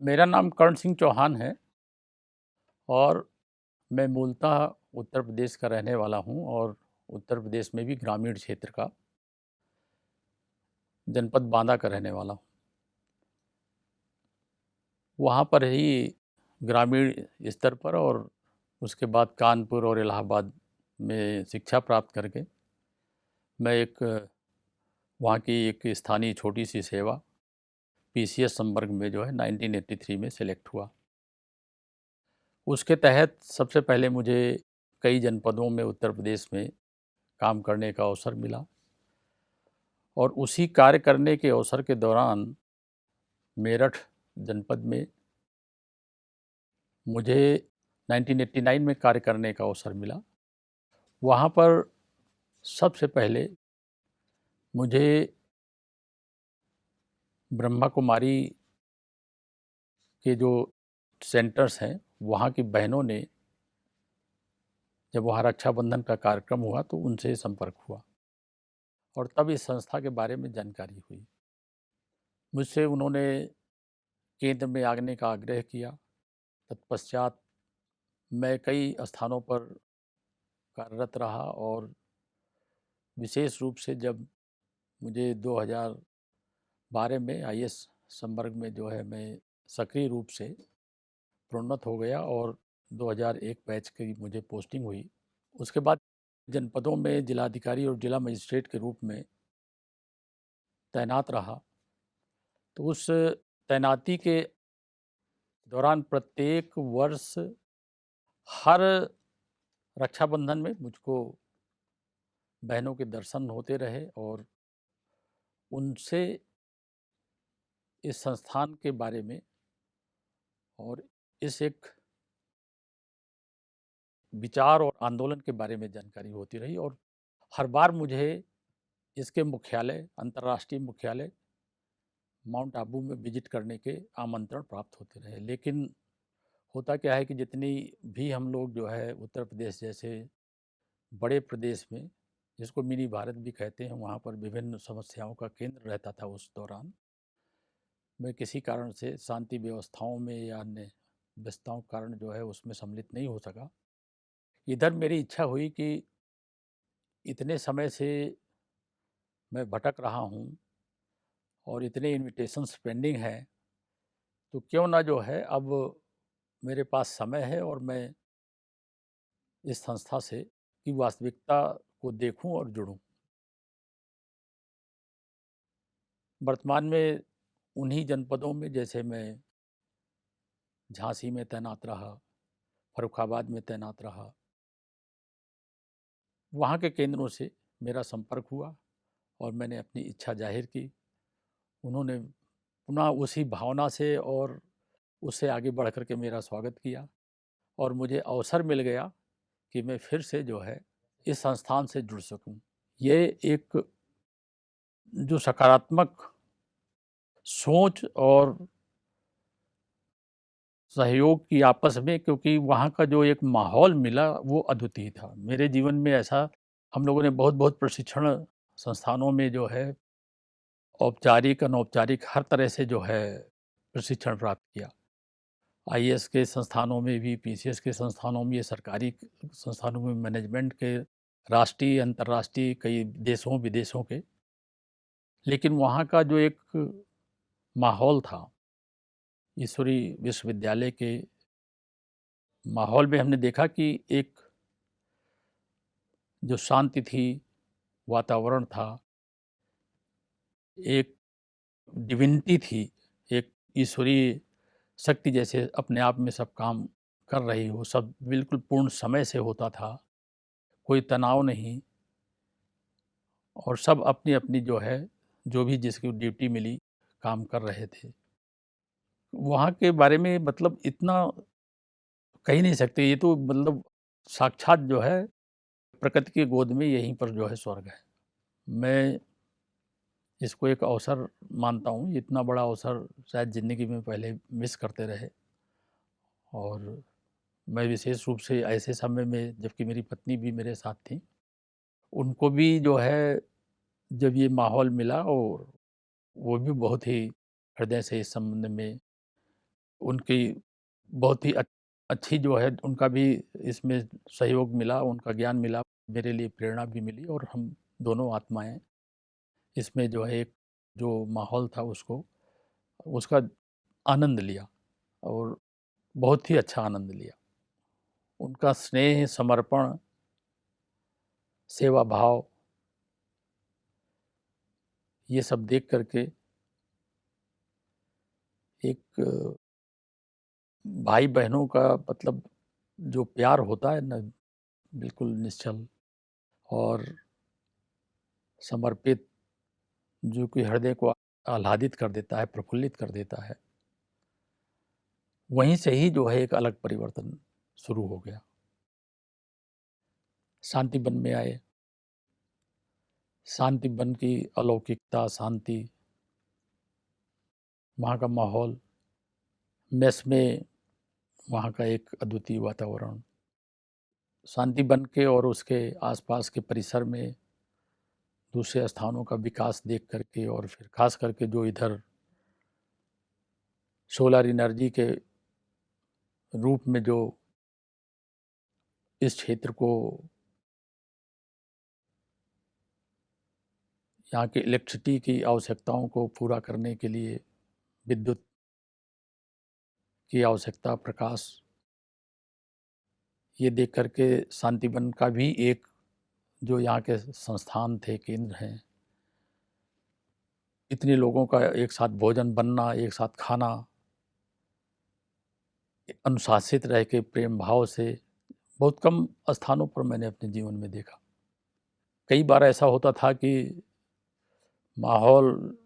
मेरा नाम कर्ण सिंह चौहान है और मैं मूलतः उत्तर प्रदेश का रहने वाला हूं और उत्तर प्रदेश में भी ग्रामीण क्षेत्र का जनपद बांदा का रहने वाला हूं। वहाँ पर ही ग्रामीण स्तर पर और उसके बाद कानपुर और इलाहाबाद में शिक्षा प्राप्त करके मैं वहाँ की एक स्थानीय छोटी सी सेवा पीसीएस संवर्ग में जो है 1983 में सिलेक्ट हुआ। उसके तहत सबसे पहले मुझे कई जनपदों में उत्तर प्रदेश में काम करने का अवसर मिला और उसी कार्य करने के अवसर के दौरान मेरठ जनपद में मुझे 1989 में कार्य करने का अवसर मिला। वहाँ पर सबसे पहले मुझे ब्रह्मा कुमारी के जो सेंटर्स हैं वहाँ की बहनों ने जब वहाँ रक्षाबंधन का कार्यक्रम हुआ तो उनसे संपर्क हुआ और तब इस संस्था के बारे में जानकारी हुई। मुझसे उन्होंने केंद्र में आने का आग्रह किया। तत्पश्चात मैं कई स्थानों पर कार्यरत रहा और विशेष रूप से जब मुझे 2012 में आईएएस संवर्ग में जो है मैं सक्रिय रूप से प्रोन्नत हो गया और 2001 बैच की मुझे पोस्टिंग हुई। उसके बाद जनपदों में जिलाधिकारी और जिला मजिस्ट्रेट के रूप में तैनात रहा। तो उस तैनाती के दौरान प्रत्येक वर्ष हर रक्षाबंधन में मुझको बहनों के दर्शन होते रहे और उनसे इस संस्थान के बारे में और इस एक विचार और आंदोलन के बारे में जानकारी होती रही और हर बार मुझे इसके मुख्यालय अंतर्राष्ट्रीय मुख्यालय माउंट आबू में विजिट करने के आमंत्रण प्राप्त होते रहे। लेकिन होता क्या है कि जितनी भी हम लोग जो है उत्तर प्रदेश जैसे बड़े प्रदेश में, जिसको मिनी भारत भी कहते हैं, वहाँ पर विभिन्न समस्याओं का केंद्र रहता था। उस दौरान मैं किसी कारण से शांति व्यवस्थाओं में या अन्य व्यस्तताओं के कारण जो है उसमें सम्मिलित नहीं हो सका। इधर मेरी इच्छा हुई कि इतने समय से मैं भटक रहा हूँ और इतने इनविटेशंस पेंडिंग हैं, तो क्यों ना जो है अब मेरे पास समय है और मैं इस संस्था से की वास्तविकता को देखूं और जुड़ूं। वर्तमान में उन्हीं जनपदों में, जैसे मैं झांसी में तैनात रहा, फर्रुखाबाद में तैनात रहा, वहाँ के केंद्रों से मेरा संपर्क हुआ और मैंने अपनी इच्छा जाहिर की। उन्होंने पुनः उसी भावना से और उससे आगे बढ़ कर के मेरा स्वागत किया और मुझे अवसर मिल गया कि मैं फिर से जो है इस संस्थान से जुड़ सकूं। ये एक जो सकारात्मक सोच और सहयोग की आपस में, क्योंकि वहाँ का जो एक माहौल मिला वो अद्वितीय था। मेरे जीवन में ऐसा हम लोगों ने बहुत प्रशिक्षण संस्थानों में जो है औपचारिक अनौपचारिक हर तरह से जो है प्रशिक्षण प्राप्त किया। आईएएस के संस्थानों में भी, पीसीएस के संस्थानों में, सरकारी संस्थानों में, मैनेजमेंट के, राष्ट्रीय अंतर्राष्ट्रीय कई देशों विदेशों के। लेकिन वहाँ का जो एक माहौल था, ईश्वरी विश्वविद्यालय के माहौल में हमने देखा कि एक जो शांति थी, वातावरण था, एक डिविनिटी थी, एक ईश्वरीय शक्ति जैसे अपने आप में सब काम कर रही हो, सब बिल्कुल पूर्ण समय से होता था, कोई तनाव नहीं और सब अपनी-अपनी जो है, जो भी जिसकी ड्यूटी मिली, काम कर रहे थे। वहाँ के बारे में मतलब इतना कह ही नहीं सकते, ये तो मतलब साक्षात जो है प्रकृति की गोद में यहीं पर जो है स्वर्ग है। मैं इसको एक अवसर मानता हूँ, इतना बड़ा अवसर शायद ज़िंदगी में पहले मिस करते रहे और मैं विशेष रूप से ऐसे समय में, जबकि मेरी पत्नी भी मेरे साथ थी, उनको भी जो है जब ये माहौल मिला और वो भी बहुत ही हृदय से इस संबंध में उनकी बहुत ही अच्छी जो है उनका भी इसमें सहयोग मिला, उनका ज्ञान मिला, मेरे लिए प्रेरणा भी मिली और हम दोनों आत्माएँ इसमें जो है एक जो माहौल था उसका आनंद लिया और बहुत ही अच्छा आनंद लिया। उनका स्नेह, समर्पण, सेवा भाव ये सब देख कर के एक भाई-बहनों का मतलब जो प्यार होता है ना, बिल्कुल निश्चल और समर्पित, जो कि हृदय को आह्लादित कर देता है, प्रफुल्लित कर देता है। वहीं से ही जो है एक अलग परिवर्तन शुरू हो गया। शांति वन में आए। शांति वन की अलौकिकता, शांति, वहाँ का माहौल, मेस में वहाँ का एक अद्वितीय वातावरण, शांति वन के और उसके आसपास के परिसर में दूसरे स्थानों का विकास देख करके और फिर खास करके जो इधर सोलर एनर्जी के रूप में जो इस क्षेत्र को, यहाँ की इलेक्ट्रिसिटी की आवश्यकताओं को पूरा करने के लिए विद्युत की आवश्यकता, प्रकाश, ये देख करके शांति वन का भी एक जो यहाँ के संस्थान थे, केंद्र हैं, इतने लोगों का एक साथ भोजन बनना, एक साथ खाना, अनुशासित रह के प्रेम भाव से, बहुत कम स्थानों पर मैंने अपने जीवन में देखा। कई बार ऐसा होता था कि माहौल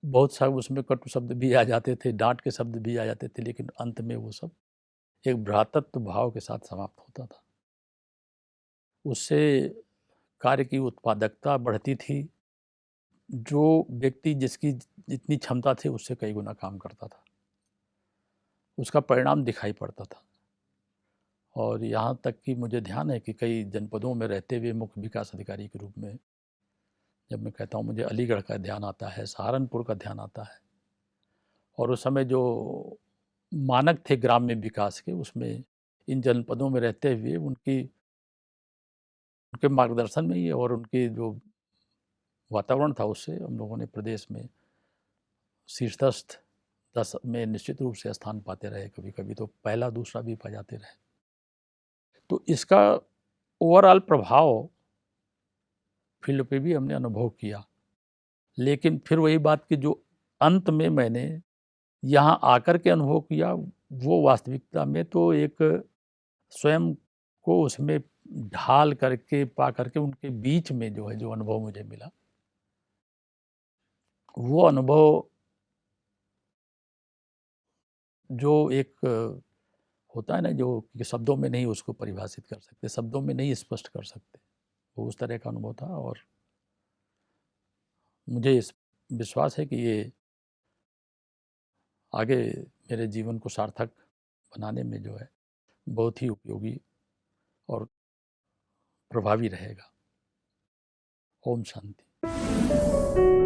बहुत सा उसमें कटु शब्द भी आ जाते थे, डाँट के शब्द भी आ जाते थे, लेकिन अंत में वो सब एक भ्रातृत्व भाव के साथ समाप्त होता था। उससे कार्य की उत्पादकता बढ़ती थी। जो व्यक्ति जिसकी जितनी क्षमता थी उससे कई गुना काम करता था, उसका परिणाम दिखाई पड़ता था। और यहाँ तक कि मुझे ध्यान है कि कई जनपदों में रहते हुए मुख्य विकास अधिकारी के रूप में जब मैं कहता हूँ, मुझे अलीगढ़ का ध्यान आता है, सहारनपुर का ध्यान आता है, और उस समय जो मानक थे ग्राम्य विकास के, उसमें इन जनपदों में रहते हुए उनके मार्गदर्शन में ही और उनके जो वातावरण था उससे हम लोगों ने प्रदेश में शीर्षस्थ 10 में निश्चित रूप से स्थान पाते रहे, कभी-कभी तो पहला दूसरा भी पा जाते रहे। तो इसका ओवरऑल प्रभाव फील्ड पे भी हमने अनुभव किया। लेकिन फिर वही बात कि जो अंत में मैंने यहाँ आकर के अनुभव किया, वो वास्तविकता में तो एक स्वयं को उसमें ढाल करके, पा करके उनके बीच में जो है जो अनुभव मुझे मिला, वो अनुभव जो एक होता है ना, जो कि शब्दों में नहीं उसको परिभाषित कर सकते, शब्दों में नहीं स्पष्ट कर सकते, वो उस तरह का अनुभव था। और मुझे इस विश्वास है कि ये आगे मेरे जीवन को सार्थक बनाने में जो है बहुत ही उपयोगी और प्रभावी रहेगा। ओम शांति।